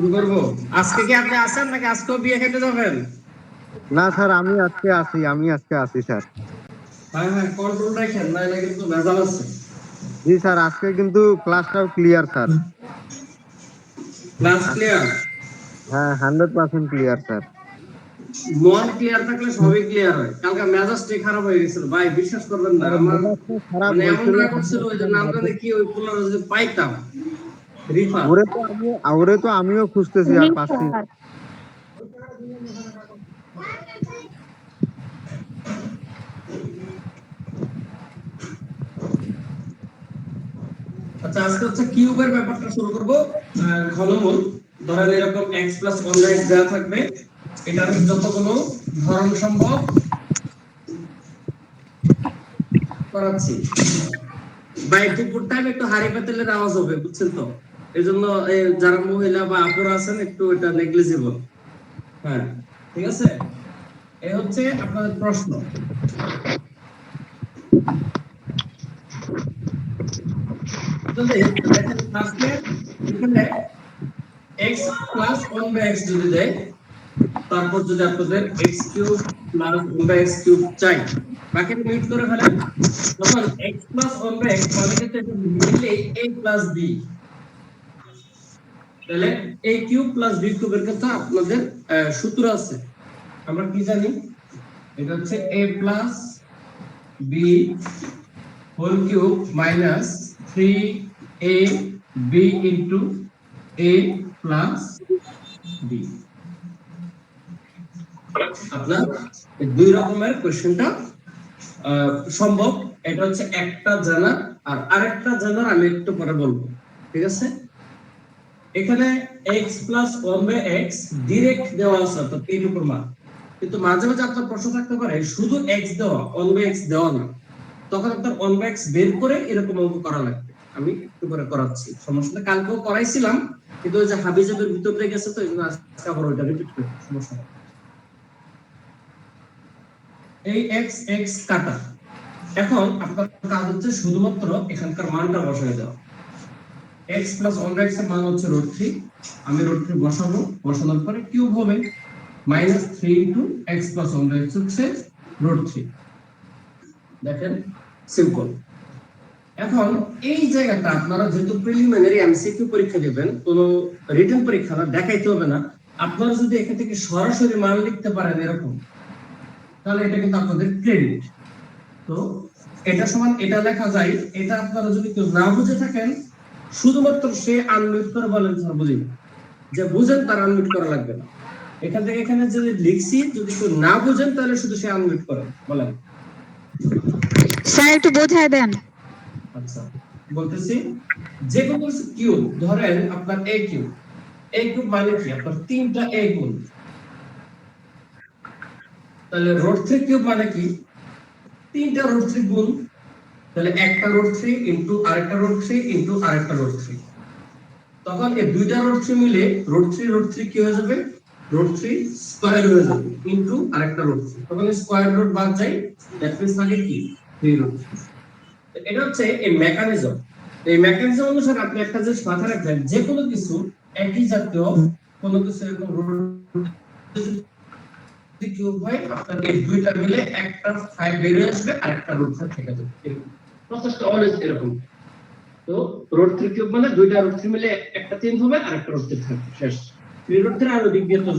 শুরু করবো। আজকে কি আপনি আসেন নাকি আজকেও বিয়ে খেতে যাবেন? না স্যার, আমি আজকে আসি স্যার। হ্যাঁ হ্যাঁ, কন্ট্রোল রাখেন, নাইলে কিন্তু ভেজাল আছে। জি স্যার, আজকে কিন্তু ক্লাসটাও ক্লিয়ার স্যার। Class clear? হ্যাঁ, 100% ক্লিয়ার স্যার। মন ক্লিয়ার থাকলে সবই ক্লিয়ার হয়। কালকে মেজাজটাই খারাপ হয়ে গেছিল ভাই, বিশ্বাস করবেন না। স্যার আমার মেজাজটা খারাপ মানে এমন হয়েছিল রাগ করছিল, ওই যে 100% নাম বাদে। জানি কি, ওই পোলার যদি পাইতাম, রিফাত। ওরে তো আমিও খুঁজতেছি আর পাচ্ছি না। আচ্ছা, আজকে হচ্ছে কিউবের ব্যাপারটা শুরু করবো। ঘনমূল ধরেন এরকম x প্লাস 1x দেওয়া থাকবে, এটার যতগুলো ধরন সম্ভব করাচ্ছি। ভাই দুপুর টাইম একটু হাড়ি পাতিলের আওয়াজ হবে, বুঝছেন তো? এই জন্য যারা মহিলা বা আপুরা আছেন একটু এটা নেগলিজিবল। হ্যাঁ, ঠিক আছে। এই হচ্ছে আপনাদের প্রশ্ন। দেখেন ফার্স্টে এখানে x প্লাস 1/x যদি দেয়, তারপর যদি আপনাদের x cube plus 1/x cube চাই, বাকিটা মিট করে ফেলেন। তখন x প্লাস 1/x মানে কিন্তু এটা মিললে a প্লাস b, তাহলে a কিউব প্লাস b কিউবের কথা আপনাদের সূত্র আছে। আমরা কি জানি? এটা হচ্ছে a plus b whole cube minus 3ab into a plus b। আপনার এই দুই রকমের কোশ্চেনটা সম্ভব। এটা হচ্ছে একটা জানা, আর আরেকটা জানার আমি একটু পরে বলবো, ঠিক আছে? এখানে x প্লাস 1/x ডাইরেক্ট দেওয়া আছে, অর্থাৎ এইটুকুর মান। কিন্তু মাঝে মাঝে আপনার প্রশ্ন থাকতে পারে শুধু x দেওয়া, 1/x দেওয়া না, তখন আপনার 1/x বের করে এরকম অঙ্ক করা লাগবে। আমি একটু করে করাচ্ছি, সমস্যা নেই। কালকেও করাইছিলাম, কিন্তু ওই যে হাবিজাবের ভিতরে গেছে, তো এই জন্য আজকে আবার ওইটা রিপিট করি, সমস্যা নেই। এই x x কাটা। এখন আপনার কাজ হচ্ছে শুধুমাত্র এখানকার মানটা বসায় দেওয়া। x প্লাস 1/x এর মান হচ্ছে √3, আমি √3 বসাবো, বসানোর পরে কিউব হবে minus 3 into x plus 1/x হচ্ছে √3। দেখেন, সিম্পল। এখন এই জায়গাটা আপনারা যেহেতু প্রিলিমিনারি এমসিকিউ পরীক্ষা দিবেন, কোনো রিটেন পরীক্ষা না, দেখাইতে হবে না। আপনারা যদি এখান থেকে সরাসরি মান লিখতে পারেন এরকম, তাহলে এটা কিন্তু আপনাদের ক্রেডিট। তো এটা সমান এটা লেখা যায়। এটা আপনারা যদি কেউ না বুঝে থাকেন, শুধুমাত্র সে আনমিউট করে বলেন স্যার বুঝি না। যে বুঝেন তার আনমিউট করা লাগবে না। এখান থেকে এখানে যদি লিখছি, যদি কেউ না বুঝেন তাহলে শুধু সে আনমিউট করেন, বলেন। স্যার একটু বোঝায় দেন। আচ্ছা, বলতেছি, যে কোনো কিউব ধরেন আপনার a কিউব, a কিউব মানে কি? আপনার তিনটা a গুণ। তাহলে √3 কিউব মানে কি? তিনটা √3 গুণ। তাহলে একটা √3 ইনটু আরেকটা √3 ইনটু আরেকটা √3। তখন এই দুইটা √3 মিলে √3 কি হয়ে যাবে? √3 স্কয়ার হয়ে যাবে ইনটু আরেকটা √3। তখন স্কয়ার রুট বাদ যায়, দ্যাট মিন্স থাকে কি 3√3। এটা হচ্ছে এই মেকানিজম। এই মেকানিজম অনুসারে আপনি একটা জিনিস মাথায় রাখবেন, যে কোনো কিছু একই জাতীয় কোনো কিছু এরকম কিউব হয়, আপনার এই দুইটা মিলে একটা 5 বের হয়ে আসবে আর একটা √5 থেকে যাবে। প্রসেসটা অলওয়েজ এরকম। তো √3 কিউব মানে দুইটা √3 মিলে একটা চেঞ্জ হবে আর একটা √3 থাকবে, শেষ। 3√3 আর ওদিক দিয়ে তো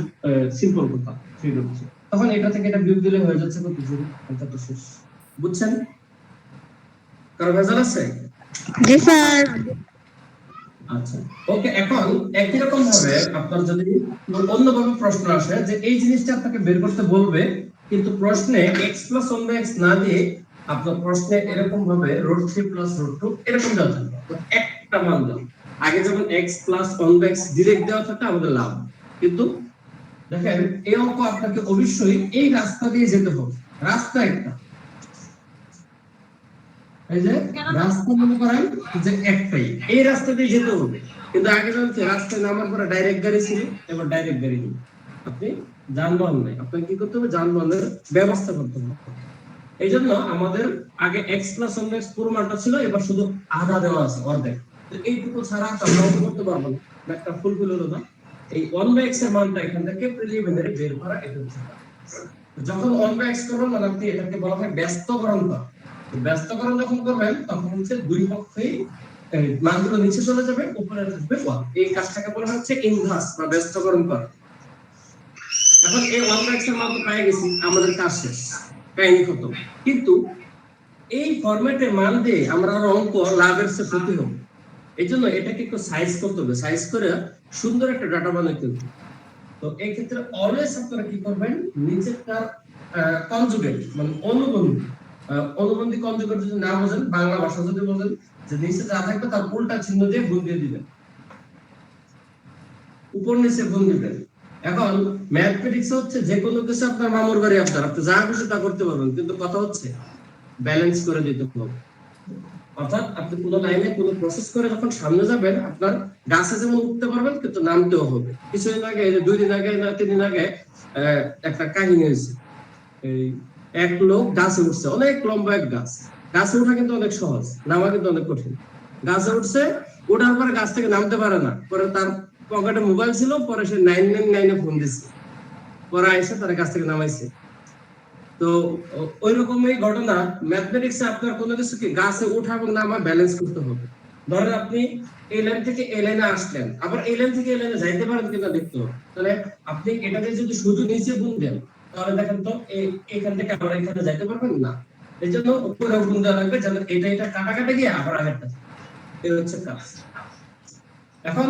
সিম্পল কথা, 3√3। তখন এটা থেকে এটা বিয়োগ দিলে হয়ে যাচ্ছে কত? 0। এটা তো শেষ। বুঝছেন? কারো ভেজাল আছে? জি স্যার। আচ্ছা, ওকে। এখন একই রকম ভাবে আপনার যদি অন্যভাবে প্রশ্ন আসে যে এই জিনিসটা আপনাকে বের করতে বলবে, কিন্তু প্রশ্নে x প্লাস 1/x না দিয়ে আপনার প্রশ্নে এরকম ভাবে √3 প্লাস √2 এরকম দেওয়া থাকবে, একটা মান দেওয়া। আগে যেমন x প্লাস 1/x ডিরেক্ট দেওয়া থাকতে আমাদের লাভ, কিন্তু দেখেন এই অঙ্ক আপনাকে অবশ্যই এই রাস্তা দিয়ে যেতে হবে। রাস্তা একটা, এই যে রাস্তা মনে করেন যে একটাই, এই রাস্তা দিয়ে যেতে হবে। কিন্তু আগে জানতে রাস্তায় নামার পরে ডাইরেক্ট গাড়ি ছিল, এবার ডাইরেক্ট গাড়ি নেই, আপনি যানবাহন নাই, আপনাকে কি করতে হবে? যানবাহনের ব্যবস্থা করতে হবে। এই জন্য আমাদের আগে x প্লাস 1x পুরো মানটা ছিল, এবার শুধু আধা দেওয়া আছে, অর্ধেক। তো এইটুকু ছাড়া আমরা অঙ্ক করতে পারবো না, একটা ফুলফিল হলো না। এই 1/x এর মানটা এখান থেকে প্রিলিমিনারি বের করা, এটা হচ্ছে কাজ। যখন 1/x করবেন মানে আপনি এটাকে বলা হয় ব্যস্তকরণ করা। তো ব্যস্তকরণ যখন করবেন তখন হচ্ছে দুই পক্ষেই এই মানগুলো নিচে চলে যাবে, উপরে আসবে 1। এই কাজটাকে বলা হচ্ছে ইনভার্স বা ব্যস্তকরণ করা। এখন এই 1/x এর মান তো পেয়ে গেছি, আমাদের কাজ শেষ, কাহিনী খতম। কিন্তু এই ফরম্যাটে মান দিয়ে আমরা আরো অঙ্ক লাভের চেয়ে ক্ষতি হবে। এই জন্য এটাকে একটু সাইজ করতে হবে, সাইজ করে সুন্দর একটা ডাটা বানাইতে হবে। তো এই ক্ষেত্রে অলওয়েজ আপনারা কি করবেন, নিচেরটার কনজুগেট মানে অনুবন্ধী, অনুবন্ধী কনজুগেট যদি না বোঝেন, বাংলা ভাষা যদি বোঝেন, যে নিচে যা থাকবে তার উল্টা চিহ্ন দিয়ে গুণ দিয়ে দিবেন, উপর নিচে গুণ দিবেন। এখন ম্যাথমেটিক্স হচ্ছে যে কোনো কিছু আপনার মামুর বাড়ি, আপনার আপনি যা খুশি তা করতে পারবেন, কিন্তু কথা হচ্ছে ব্যালেন্স করে দিতে হবে। অর্থাৎ আপনি কোনো লাইনে কোনো প্রসেস করে যখন সামনে যাবেন, আপনার গাছে যেমন উঠতে পারবেন কিন্তু নামতেও হবে। কিছুদিন আগে, 2 দিন আগে না 3 দিন আগে একটা কাহিনী হয়েছে। এই এক লোক গাছে উঠছে, অনেক লম্বা এক গাছ। গাছে ওঠা কিন্তু অনেক সহজ, নামা কিন্তু অনেক কঠিন। গাছে উঠছে, ওঠার পরে গাছ থেকে নামতে পারে না। পরে তার পকেটে মোবাইল ছিল, পরে সে 999 ফোন দিচ্ছে, পরে এসে তার গাছ থেকে নামাইছে। তো ওই রকমই ঘটনা ম্যাথমেটিক্সে আপনার কোনো কিছু কি গাছে ওঠা এবং নামা ব্যালেন্স করতে হবে। ধরেন আপনি এই লাইন থেকে এই লাইনে আসলেন, আবার এই লাইন থেকে এই লাইনে যাইতে পারেন কিনা দেখতে হবে। তাহলে আপনি এটাকে যদি শুধু নিচে গুণ দেন, তাহলে দেখেন তো এখান থেকে আবার এখানে যাইতে পারবেন না। এই জন্য উপরে গুণ দেওয়া লাগবে, যেন এটা কাটাকাটি গিয়ে আবার আগেরটা। এই হচ্ছে কাজ। এখন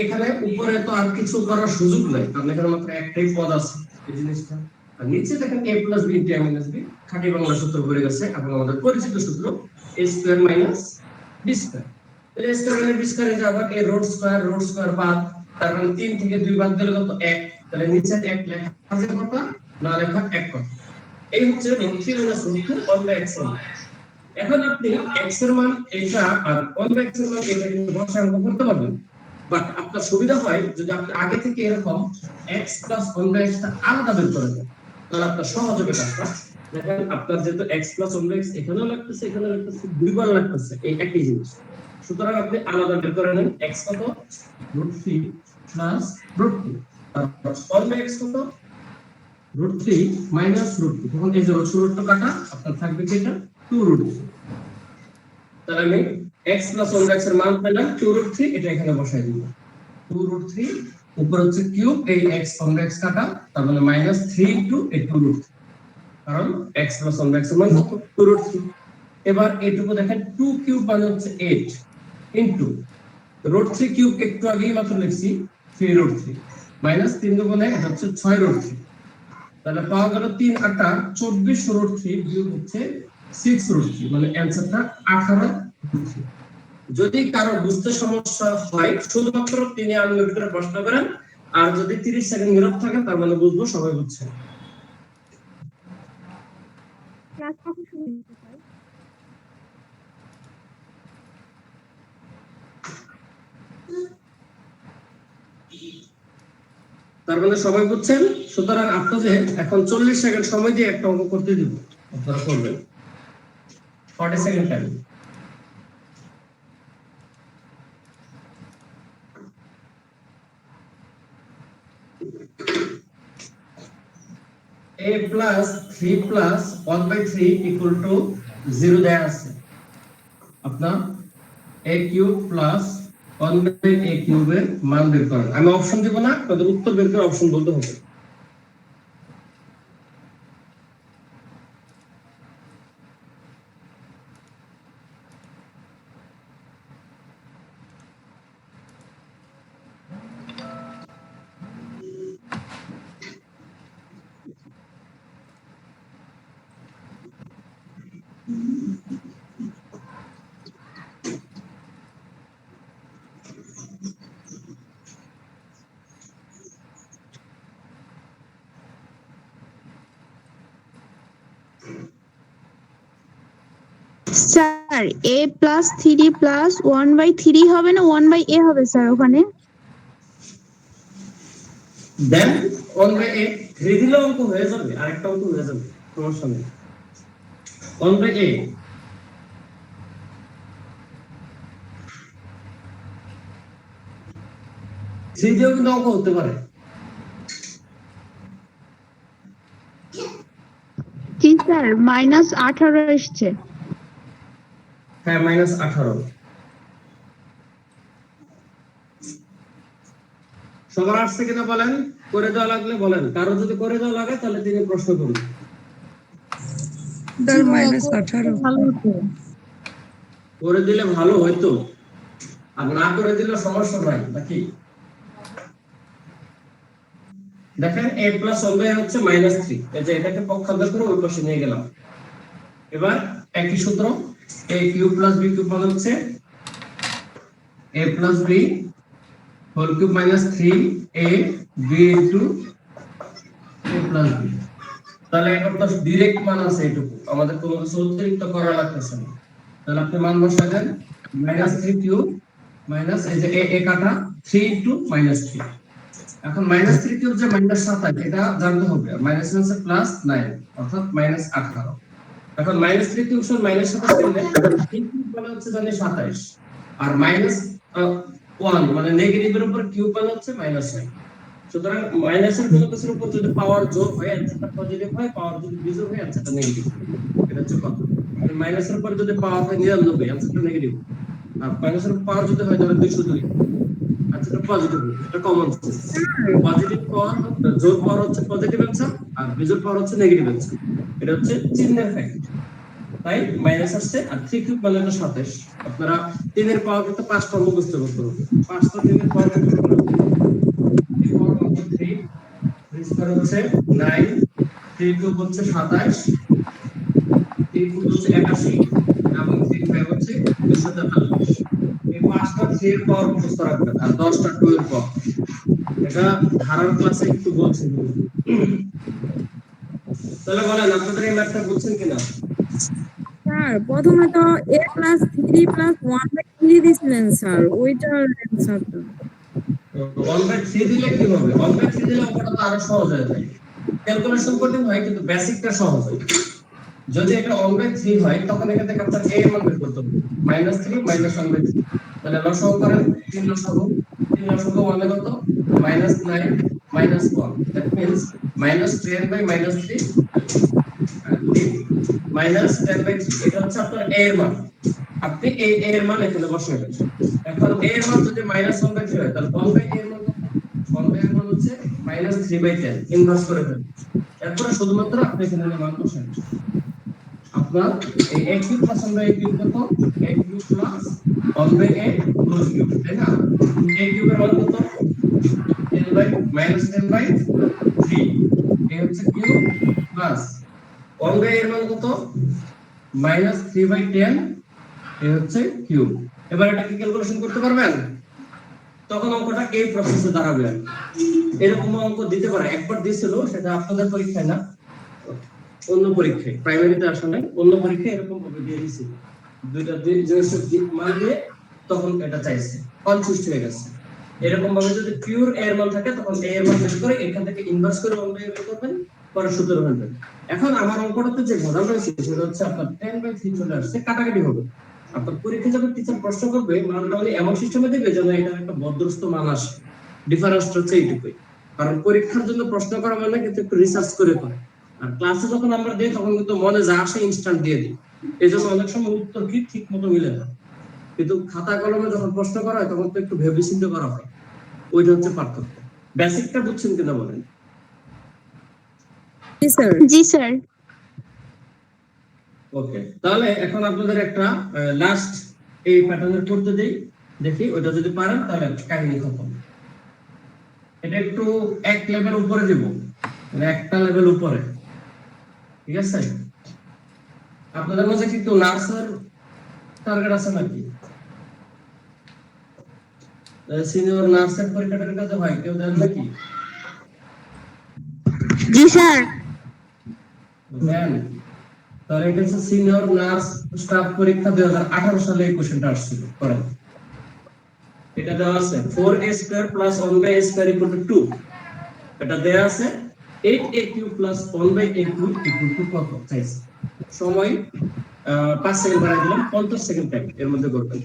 এখানে উপরে তো আর কিছু করার সুযোগ নাই, কারণ এখানে মাত্র একটাই পদ আছে, এই জিনিসটা। আর নিচে দেখেন a + b * a - b, খাঁটি বাংলা সূত্র পড়ে গেছে এবং আমাদের পরিচিত সূত্র a² - b²। তাহলে a² - b² এর আবার a √² বাদ, তার মানে 3 থেকে 2 বাদ দিলে কত 1। তাহলে নিচে 1 লেখা আছে কথা, না লেখা 1 কথা। এই হচ্ছে √3 - √2 1/x এর মান। এখন আপনি x এর মান এটা আর 1/x এর মান এটা কিন্তু বসায় অঙ্ক করতে পারবেন। বাট আপনার সুবিধা হয় যদি আপনি আগে থেকে এরকম x + 1/x টা আলাদা বের করে দেন, তাহলে আপনার সহজ হবে কাজটা। দেখেন আপনার যেহেতু x + 1/x এখানেও লাগতেছে, এখানেও লাগতেছে, দুইবার লাগতেছে এই একই জিনিস। সুতরাং আপনি আলাদা বের করে নেন, x কত √3 + √2, তারপর 1/x কত √3 - √2। তখন এই যে √2 কাটা, আপনার থাকবে কি এটা 2√3। তাহলে আমি x + 1/x এর মান পেলাম 2√3, এটা এখানে বসাই দিব। 2√3 উপর হচ্ছে কিউব, এই x 1/x কাটা, তার মানে -3 * এই 2√3, কারণ x + 1/x এর মান কত 2√3। এবার এইটুকু দেখেন 2 কিউব মানে হচ্ছে 8 ইনটু √3 কিউব, একটু আগেই মাত্র লিখছি 3√3 -3 দুগুণে এটা হচ্ছে 6√3। তাহলে পাওয়া গেল 3 × 8 = 24 বিয়োগ হচ্ছে 6√3, মানে অ্যানসারটা 18√3। যদি কারো বুঝতে সমস্যা হয়, শুধুমাত্র তিনি আনলিমিটেড প্রশ্ন করেন, আর যদি 30 সেকেন্ড নীরব থাকে তার মানে বুঝবো সবাই বুঝছে। ক্লাস কখন শুরু হচ্ছে স্যার? তার মানে সবাই বুঝছেন। সুতরাং আপনাদের এখন 40 সেকেন্ড সময় দিয়ে একটা অঙ্ক করতে দিব, আপনারা করবেন। 40 সেকেন্ড টাইম। a + 3 + 1/3 = 0 দেয়া আছে। আপনার a³ + 1/a³ এর মান বের করেন। আমি অপশন দেব না, আপনাদের উত্তর বের করে অপশন বলতে হবে। স্যার a + 3 + 1/3 হবে না 1/a হবে স্যার ওখানে? দেন 1/a 3 দিলে অঙ্ক হয়ে যাবে, আরেকটা অঙ্ক হয়ে যাবে, সমস্যা নেই। 1/a 3 দিয়েও কিন্তু অঙ্ক হতে পারে। জি স্যার -18 এসছে। হ্যাঁ -18। সবার আসছে কিনা বলেন, করে দেওয়া লাগলে বলেন, কারো যদি করে দেওয়া লাগে তাহলে তিনি প্রশ্ন করুন। স্যার -18 ভালো হতো। করে দিলে ভালো হইতো, আর না করে দিলে সমস্যা নাই নাকি। দেখেন a প্লাস 1 হচ্ছে -3, এই যে এটাকে পক্ষান্তর করে ওই পাশে নিয়ে গেলাম। এবার একই সূত্র, a cube plus b cube মানে হচ্ছে a plus b whole cube minus 3a b into a plus b। তাহলে এখন তো ডাইরেক্ট মান আছে এটুকু, আমাদের কোনো কিছু অতিরিক্ত করা লাগতেছে না। তাহলে আপনি মান বসায় দেন -3 কিউব মাইনাস এই যে a কাটা 3 ইনটু -3। এখন -3 কিউব যে -27 এটা জানতে হবে, মাইনাস আছে প্লাস 9 অর্থাৎ -18। এখন -3 কিউব সমান -27 করলে 3 কিউব মানে হচ্ছে জানি 27, আর -1 মানে নেগেটিভের উপর কিউব মানে হচ্ছে -9। সুতরাং মাইনাসের কোনো কিছুর উপর যদি পাওয়ার যোগ হয় অ্যানসারটা পজিটিভ হয়, পাওয়ার যদি বিযোগ হয় অ্যানসারটা নেগেটিভ হয়। এটা হচ্ছে কথা। আর মাইনাসের উপর যদি পাওয়ার হয় 99 অ্যানসারটা নেগেটিভ, আর মাইনাসের উপর পাওয়ার যদি হয় তাহলে 202 অ্যানসারটা পজিটিভ। এটা কমন সেন্স। পজিটিভ পাওয়ার যোগ পাওয়ার হচ্ছে পজিটিভ অ্যানসার, আর বিযোগ পাওয়ার হচ্ছে নেগেটিভ অ্যানসার। এটা হচ্ছে চিহ্নের ফ্যাক্ট। তাই মাইনাস আসছে, আর 3 কিউব মানে হলো 27। আপনারা 3 এর পাওয়ার কিন্তু 5টা মুখস্থ করতে হবে। 5টা 3 এর পাওয়ার কত হবে? 3 3 স্কয়ার হচ্ছে 9, 3 কিউব হচ্ছে 27, 3 কিউব হচ্ছে 81, এবং 3 5 হচ্ছে 243। এই 5টা 3 এর পাওয়ার মুখস্থ রাখবেন, আর 10টা 2 এর পাওয়ার। এটা ধারার ক্লাসে একটু বলছি। তাহলে বলেন আপনাদের এই ম্যাথটা বুঝছেন কিনা? স্যার প্রথমে তো a প্লাস 3 প্লাস 1/3 দিছিলেন স্যার, ওইটার অ্যান্সারটা 1/3 দিলে কি হবে? 1/3 দিলে অঙ্কটা তো আরো সহজ হয়ে যায়। ক্যালকুলেশন করতে হয় কিন্তু বেসিকটা সহজ হয়। যদি এটা 1/3 হয় তখন এখান থেকে আপনার a এর মান বের করতে হবে, -3 -1/3। তাহলে লসাগু করেন, 3 লসাগু 1 এ কত? -9 -1, দ্যাট মিন্স -10/-3 -10/3। এটা হচ্ছে আপনার a এর মান। আপনি a এর মান এখানে বসাবেন। এখন a এর মান যদি -1/3 হয় তাহলে 1/a এর মান কত? 1/a এর মান হচ্ছে -3/10, ইনভার্স করে ফেলুন। এরপর শুধুমাত্র আপনি এখানে মান বসাবেন। আপনার এই a cube plus 1/a cube কত? a cube plus 1/a whole cube, তাই না? a কিউবের মান কত? 10/-10/3। এই হচ্ছে কিউব প্লাস 1/a এর মান কত? -3/10। এই হচ্ছে কিউব। এবার এটা কি ক্যালকুলেশন করতে পারবেন? তখন অঙ্কটা এই প্রসেসে দাঁড়াবে। এরকম অঙ্ক দিতে পারে, একবার দিয়েছিল, সেটা আপনাদের পরীক্ষায় না, অন্য পরীক্ষায়, প্রাইমারিতে আসলে অন্য পরীক্ষায় এরকম ভাবে দিয়ে দিয়েছিল। দুইটা জিনিসের মান দিয়ে তখন এটা চাইছে, কনফিউজড হয়ে গেছে। এরকম ভাবে যদি পিওর এর মান থাকে তখন a এর মান বের করে এখান থেকে ইনভার্স করে 1/a বের করবেন, পরে সূত্র ভাঙবেন। এখন আমার অঙ্কটাতে যে ঘটনা হয়েছে সেটা হচ্ছে আপনার 10/3 চলে আসছে, কাটাকাটি হবে। আপনার পরীক্ষা যখন টিচার প্রশ্ন করবে মানটা মানে এমন সিস্টেমে দেবে যেন এটা একটা বদরস্ত মান আসে। ডিফারেন্সটা হচ্ছে এইটুকুই। কারণ পরীক্ষার জন্য প্রশ্ন করা মানে কিন্তু একটু রিসার্চ করে করে, আর ক্লাসে যখন আমরা দিই তখন কিন্তু মনে যা আসে ইনস্ট্যান্ট দিয়ে দিই। এইজন্য অনেক সময় উত্তর কি ঠিক মতো মিলে না, কিন্তু খাতা কলমে যখন প্রশ্ন করা হয় তখন তো একটু ভেবে চিন্তে করা হয়। ওইটা হচ্ছে পার্থক্য। বেসিকটা বুঝছেন কিনা বলেন? জি স্যার। জি স্যার। ওকে, তাহলে এখন আপনাদের একটা লাস্ট এই প্যাটার্নের করতে দেই, দেখি ওটা যদি পারেন তাহলে কাহিনী খতম। এটা একটু এক লেভেল উপরে দেব, মানে একটা লেভেল উপরে, ঠিক আছে? আপনাদের মধ্যে কি কেউ নার্সের টার্গেট আছে নাকি? সিনিয়র নার্সের পরীক্ষাটার কাছে হয় কেউ দেন নাকি? জি স্যার। দেন। তাহলে এটা হচ্ছে সিনিয়র নার্স স্টাফ পরীক্ষা 2018 সালে এই কোশ্চেনটা আসছিল। করেন, এটা দেওয়া আছে 4a² + 1/a² = 2। এটা দেয়া আছে 8a³ + 1/a³ কত চাইছে। সময় 5 সেকেন্ড বাড়াই দিলাম, 50 সেকেন্ড টাইম এর মধ্যে করবেন।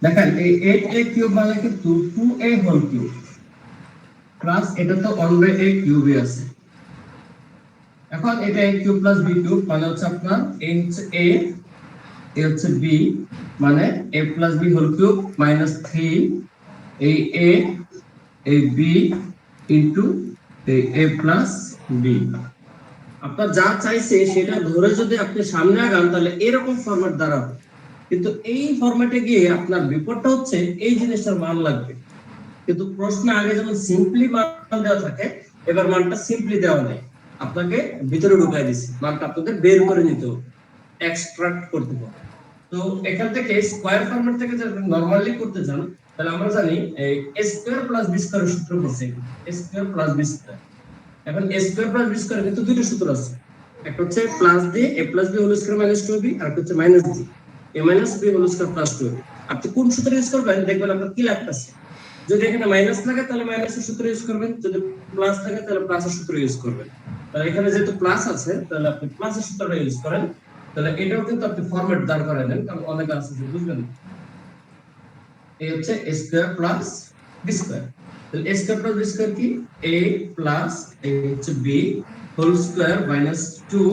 দেখেন এই 8a কিউব মানে কিন্তু 2a হোল কিউব প্লাস এটা তো 1/a কিউবই আছে। এখন এটা a cube plus b cube মানে হচ্ছে আপনার a হচ্ছে a হচ্ছে b মানে a plus b whole cube minus 3 এই a এই b ইনটু এই a প্লাস b। আপনার যা চাইছে সেটা ধরে যদি আপনি সামনে আগান তাহলে এরকম ফরম্যাট দাঁড়াবে, কিন্তু এই ফরম্যাটে গিয়ে আপনার বিপদটা হচ্ছে এই জিনিসটার মান লাগবে। কিন্তু প্রশ্ন আগে যেমন সিম্পলি মান দেওয়া থাকে, এবার মানটা সিম্পলি দেওয়া নেই, আপনাকে ভিতরে ঢুকাই দিছি, মানটা আপনাদের বের করে নিতে হবে, এক্সট্রাক্ট করতে হবে। তো এখান থেকে স্কয়ার ফরম্যাট থেকে যদি নরমালি করতে চান তাহলে আমরা জানি a স্কয়ার প্লাস b স্কয়ারের সূত্র করছি, a square plus b square. এখন a square plus b square কিন্তু দুটো সূত্র আছে, একটা হচ্ছে প্লাস দিয়ে a plus b whole square minus 2b, আর একটা হচ্ছে মাইনাস দিয়ে a minus b whole square plus 2b। আপনি কোন সূত্র ইউজ করবেন দেখবেন আপনার কি লাগতেছে। যদি এখানে মাইনাস লাগে তাহলে মাইনাসের সূত্র ইউজ করবেন, যদি প্লাস থাকে তাহলে প্লাসের সূত্র ইউজ করবেন। তাহলে এখানে যেহেতু প্লাস আছে তাহলে আপনি প্লাসের সূত্রটা ইউজ করেন, তাহলে এটাও কিন্তু আপনি ফরম্যাট দাঁড় করায় দেন, কারণ অনেক আছে যে বুঝবেন। এই হচ্ছে a square plus b square. তাহলে a square plus b square কি a প্লাস a হচ্ছে b হোল স্কয়ার মাইনাস 2,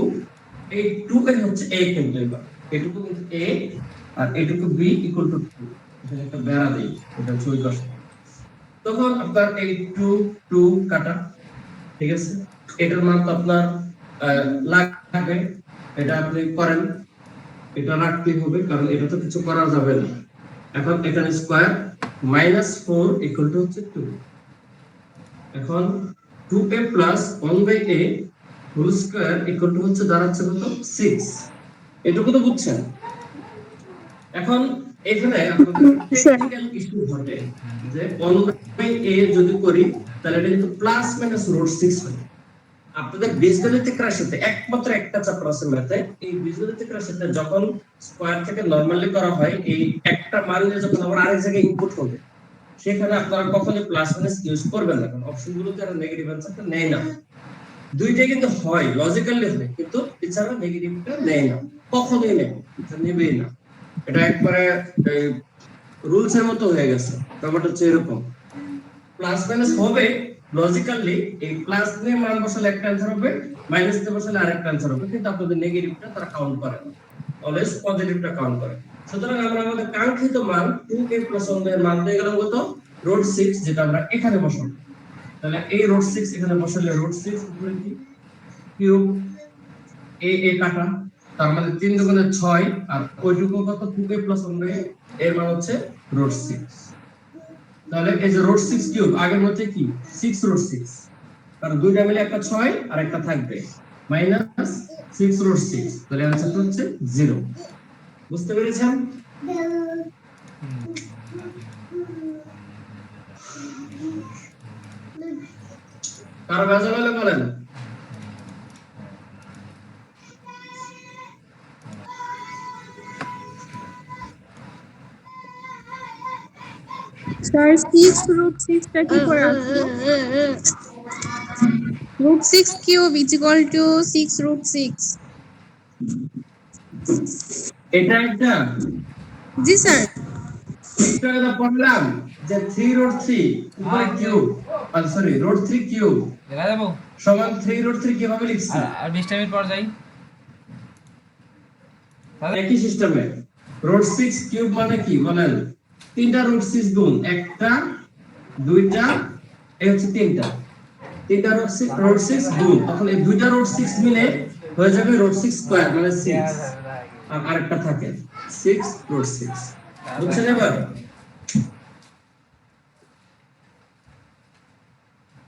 এই 2 হচ্ছে a, কিন্তু এবার এটুকু কিন্তু a আর এটুকু b ইকুয়াল টু 2। এটা একটা বেড়া দেই, এটা হচ্ছে ওই পাশে। তখন আপনার এই 2 2 কাটা, ঠিক আছে, এটার মান তো আপনার লাগবে, এটা আপনি করেন, এটা রাখতেই হবে কারণ এটা তো কিছু করা যাবে না। এখন এখানে স্কয়ার মাইনাস 4 ইকুয়াল টু হচ্ছে 2। এখন 2a plus 1/a whole square equal to হচ্ছে দাঁড়াচ্ছে কত 6। এটুকু তো বুঝছেন। এখন এখানে আপনাদের টেকনিক্যাল ইস্যু ঘটে যে 1/a যদি করি তাহলে এটা কিন্তু প্লাস মাইনাস রুট 6 হয়। আপনাদের বীজগণিতিক রাশিতে একমাত্র একটা চ্যাপ্টার আছে ম্যাথে, এই বীজগণিতিক রাশিতে যখন স্কয়ার থেকে নরমালি করা হয় এই একটা মান নিয়ে যখন আবার আরেক জায়গায় ইনপুট হবে সেখানে আপনারা কখনোই প্লাস মাইনাস ইউজ করবেন না, কারণ অপশনগুলোতে আর নেগেটিভ অ্যানসারটা নেয় না। দুইটাই কিন্তু হয়, লজিক্যালি হয়, কিন্তু এছাড়া নেগেটিভটা নেয় না, কখনোই নেয়, এটা নেবেই না। এটা একবারে রুলস এর মতো হয়ে গেছে। ব্যাপারটা হচ্ছে এরকম, প্লাস মাইনাস হবে লজিক্যালি, এই প্লাস দিয়ে মান বসালে একটা অ্যানসার হবে, মাইনাস দিয়ে বসালে আরেকটা অ্যানসার হবে, কিন্তু আপনাদের নেগেটিভটা তারা কাউন্ট করে না, অলওয়েজ পজিটিভটা কাউন্ট করে। সুতরাং আমরা আমাদের কাঙ্ক্ষিত মান 2a প্লাস 1 এর মান পেয়ে গেলাম কত রুট 6, যেটা আমরা এখানে বসাবো। তাহলে এই রুট 6 এখানে বসালে রুট 6 উপরে কি কিউব a কাটা, তার মানে 3 দুগুণে 6, আর ওইটুকু কত 2a প্লাস 1 এর মান হচ্ছে রুট 6। তাহলে এই যে রুট 6 কিউব আগের মধ্যে কি 6 রুট 6, কারণ দুইটা মিলে একটা 6 আর একটা থাকবে মাইনাস 6 রুট 6, তাহলে आंसर হচ্ছে 0। বুঝতে পেরেছেন? কারো কাজ হলে বলেন। স্যার 6 রুট 6 টা কি করে আসলো? Root 6 cube is equal to 6 root 6। এটা একটা জি স্যার। এটা পড়লাম, যে 3 রুট 3 উপরে কিউব সরি রুট 3 কিউব দেখা যাবো সমান 3 রুট 3 কিভাবে লিখছি আর 20 মিনিট পর যাই একই সিস্টেমে রুট 6 কিউব মানে কি বলেন তিনটা রুট 6 গুণ একটা দুইটা এই হচ্ছে তিনটা রুট 6 গুণ তখন এই দুইটা রুট 6 মিলে হয়ে যাবে রুট 6 স্কয়ার মানে 6 আর আরেকটা থাকে 6 রুট 6 বুঝছেন এবার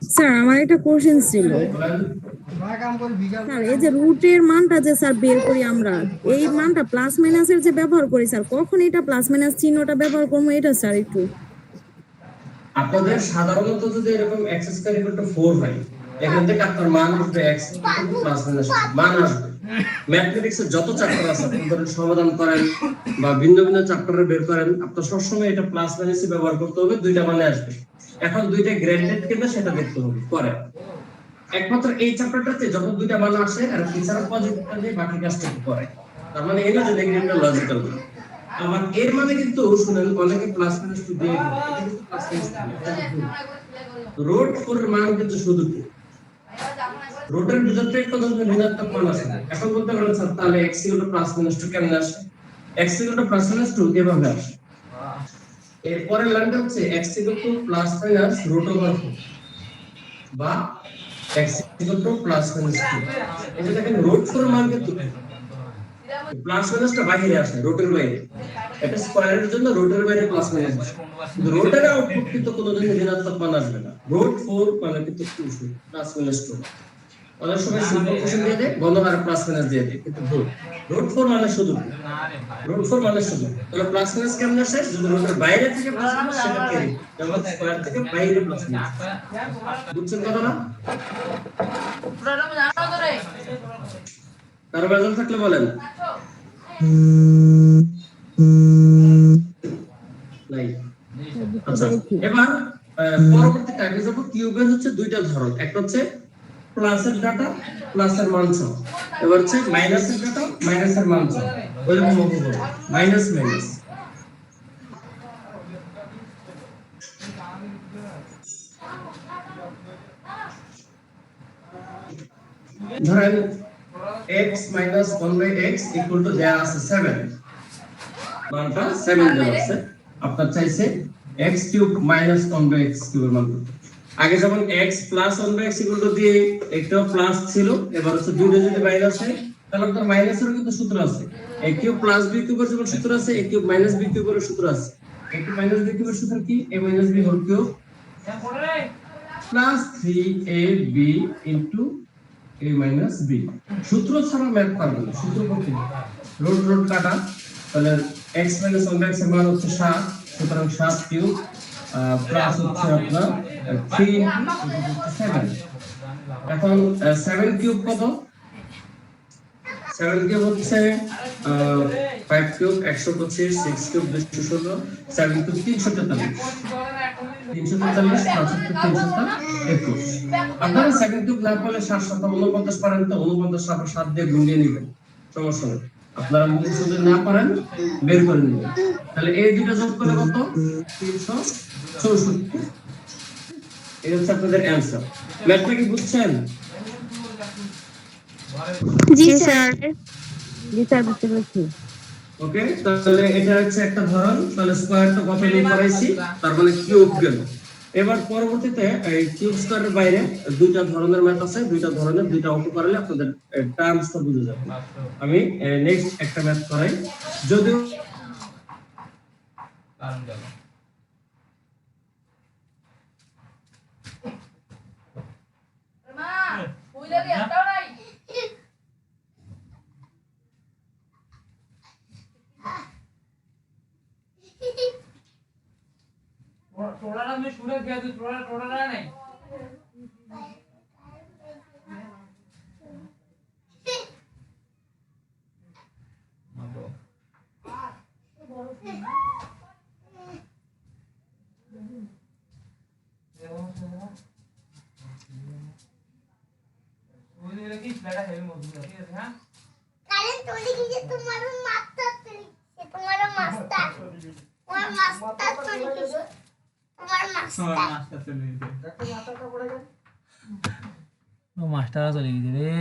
স্যার আমার একটা কোশ্চেন ছিল বলেন স্যার এই যে রুটের মানটা যে স্যার বের করি আমরা এই মানটা প্লাস মাইনাসের যে ব্যবহার করি স্যার কখন এটা প্লাস মাইনাস চিহ্নটা ব্যবহার করবো এটা স্যার একটু আপনাদের সাধারণত যদি এরকম x স্কয়ার ইকুয়াল টু 4 হয় এখান থেকে আপনার মান আসবে x প্লাস মাইনাস মান আসবে ম্যাথমেটিক্সের যত চ্যাপ্টার আছে আপনি ধরেন সমাধান করেন বা ভিন্ন ভিন্ন চ্যাপ্টারে বের করেন আপনার সবসময় এটা প্লাস মাইনাসই ব্যবহার করতে হবে দুইটা মানে আসবে এখন দুইটা গ্রেডেড কিনা সেটা দেখতে হবে পরে একমাত্র এই চ্যাপ্টারটাতে যখন দুইটা মান আসে আর এছাড়া পজিটিভটা দিয়ে বাকি কাজটা করে তার মানে এই না যে নেগেটিভটা লজিক্যাল না আমার এর মানে কিন্তু শুনেন অনেকে প্লাস মাইনাস টু দিয়ে এটা কিন্তু প্লাস মাইনাস রুট 4 এর মান কিন্তু শুধু রুটের ভিতরে একটা ধরনের ঋণাত্মক মান আছে এখন বলতে পারেন স্যার তাহলে x equal to plus minus 2 কেমনে আসে x equal to plus minus 2 এভাবে আসে এর পরের লাইনটা হচ্ছে x equal to plus minus root over 4 বা x equal to plus minus 2 এটা দেখেন রুট 4 এর মান কিন্তু প্লাস মাইনাসটা বাইরে আসে রুটের বাইরে এটা স্কয়ারের জন্য রুটের বাইরে প্লাস মাইনাস আসে রুটের আউটপুট কিন্তু কোনোদিন ঋণাত্মক মান আসবে না রুট 4 মানে কিন্তু প্লাস মাইনাস 2 অনেক সময় সিম্পল কোশ্চেন দিয়ে দেয় গণহার প্লাস মাইনাস দিয়ে দেয় কিন্তু ভুল রুট 4 মানে শুধু রুট 4 মানে শুধু তাহলে প্লাস মাইনাস কেমন আসে যদি রুটের বাইরে থেকে প্লাস মাইনাস সেটা ক্যারি যেমন স্কয়ার থেকে বাইরে প্লাস মাইনাস বুঝছেন কথা না কারো বেজাল থাকলে বলেন নাই আচ্ছা এবার পরবর্তী কাজে যাব কিউবের হচ্ছে দুইটা ধরন একটা হচ্ছে প্লাসের ডাটা প্লাসের মান সহ এবার হচ্ছে মাইনাসের ডাটা মাইনাসের মান সহ ওইরকম হবে মাইনাস মাইনাস ধরেন x minus 1 by x equal to দেয়া আছে 7 মানটা 7 দেওয়া আছে আপনার চাইছে x cube minus 1 by x কিউবের মান আগে যখন x plus 1 by x equal to দিয়ে একটা প্লাস ছিল এবার হচ্ছে দুইটা যদি মাইনাস হয় তাহলে আপনার মাইনাসের কিন্তু সূত্র আছে a কিউব প্লাস b কিউবের যেমন সূত্র আছে a কিউব মাইনাস b কিউবের সূত্র আছে a কিউব মাইনাস b কিউবের সূত্র কি a minus b whole cube plus 3ab into a minus b সূত্র ছাড়া ম্যাথ পারবে না সূত্র করতে রুট রুট কাটা তাহলে x minus 1 by x এর মান হচ্ছে 7 সুতরাং 7 কিউব প্লাস হচ্ছে আপনার 3 7 এখন 7 কিউব কত 7 কিউব হচ্ছে 5 কিউব 125 6 কিউব 216 7 কিউব 343 আপনারা সেকেন্ড কিউব না করলে 7 7 49 পারেন তো 49 7 দিয়ে গুণ দিয়ে নেবেন সমস্যা নেই আপনারা যদি না পারেন বের করে নেবেন তাহলে এই দুটো যোগ করলে কত 364 এই হচ্ছে আপনাদের অ্যানসার ম্যাথটা কি বুঝছেন জি স্যার বুঝতে পেরেছি ওকে তাহলে এটা হচ্ছে একটা ধরন তাহলে স্কয়ারটা কত নিয়ে করাইছি তার মানে কিউব গেল এবার পরবর্তীতে এই কিউব স্কয়ারের বাইরে দুইটা ধরনের ম্যাথ আছে দুইটা ধরনের দুইটা অঙ্ক করলে আপনাদের টার্মসটা বুঝে যাবে আমি নেক্সট একটা ম্যাথ করাই যদিও মা কইলা রে এটাও নাই टोड़ा में शुरू किया तो टोड़ा टोड़ा रहा नहीं वो ये लगी बेटा हेवी मौजूद है ठीक है हां কারেন্ট চলে গিয়ে তোমার মাস্টার চলে গিয়ে তোমার মাস্টার চলে গিয়ে মাস্টার মাস্টাররা চলে গেছে রে